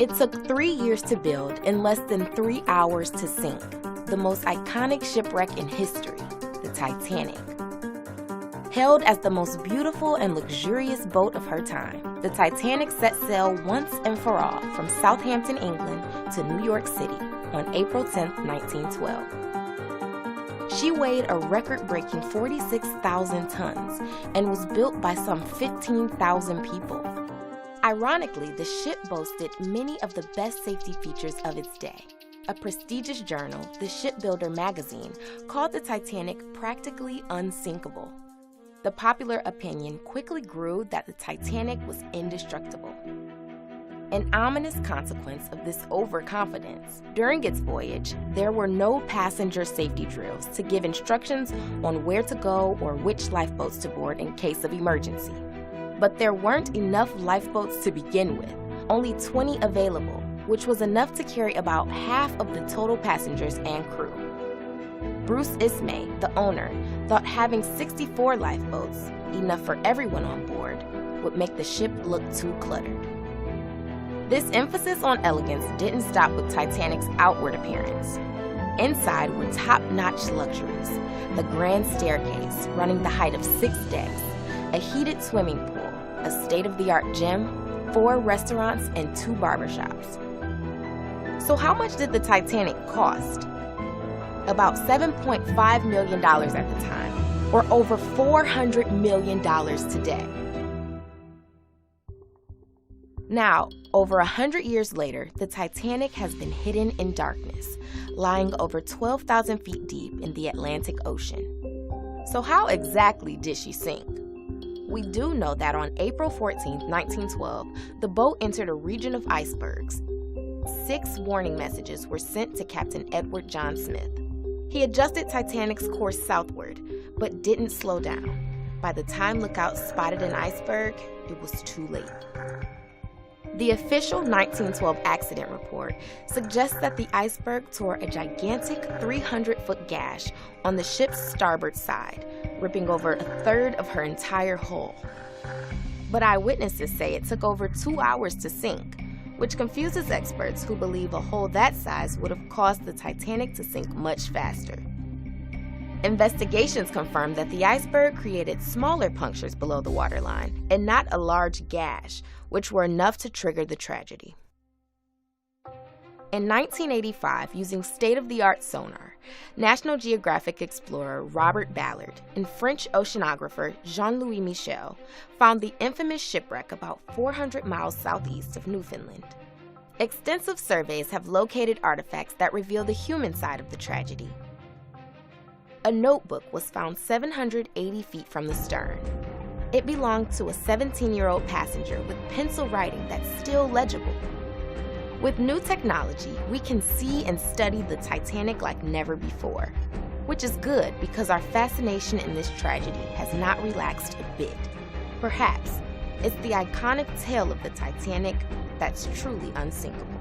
It took 3 years to build and less than 3 hours to sink. The most iconic shipwreck in history, the Titanic. Hailed as the most beautiful and luxurious boat of her time, the Titanic set sail once and for all from Southampton, England to New York City on April 10, 1912. She weighed a record-breaking 46,000 tons and was built by some 15,000 people. Ironically, the ship boasted many of the best safety features of its day. A prestigious journal, the Shipbuilder magazine, called the Titanic practically unsinkable. The popular opinion quickly grew that the Titanic was indestructible. An ominous consequence of this overconfidence, during its voyage, there were no passenger safety drills to give instructions on where to go or which lifeboats to board in case of emergency. But there weren't enough lifeboats to begin with, only 20 available, which was enough to carry about half of the total passengers and crew. Bruce Ismay, the owner, thought having 64 lifeboats, enough for everyone on board, would make the ship look too cluttered. This emphasis on elegance didn't stop with Titanic's outward appearance. Inside were top-notch luxuries, the grand staircase running the height of 6 decks, a heated swimming pool, a state-of-the-art gym, 4 restaurants, and 2 barbershops. So how much did the Titanic cost? About $7.5 million at the time, or over $400 million today. Now, over 100 years later, the Titanic has been hidden in darkness, lying over 12,000 feet deep in the Atlantic Ocean. So how exactly did she sink? We do know that on April 14, 1912, the boat entered a region of icebergs. 6 warning messages were sent to Captain Edward John Smith. He adjusted Titanic's course southward, but didn't slow down. By the time lookouts spotted an iceberg, it was too late. The official 1912 accident report suggests that the iceberg tore a gigantic 300-foot gash on the ship's starboard side, ripping over a third of her entire hull. But eyewitnesses say it took over 2 hours to sink, which confuses experts who believe a hole that size would have caused the Titanic to sink much faster. Investigations confirm that the iceberg created smaller punctures below the waterline and not a large gash, which were enough to trigger the tragedy. In 1985, using state-of-the-art sonar, National Geographic explorer Robert Ballard and French oceanographer Jean-Louis Michel found the infamous shipwreck about 400 miles southeast of Newfoundland. Extensive surveys have located artifacts that reveal the human side of the tragedy. A notebook was found 780 feet from the stern. It belonged to a 17-year-old passenger with pencil writing that's still legible. With new technology, we can see and study the Titanic like never before, which is good because our fascination in this tragedy has not relaxed a bit. Perhaps it's the iconic tale of the Titanic that's truly unsinkable.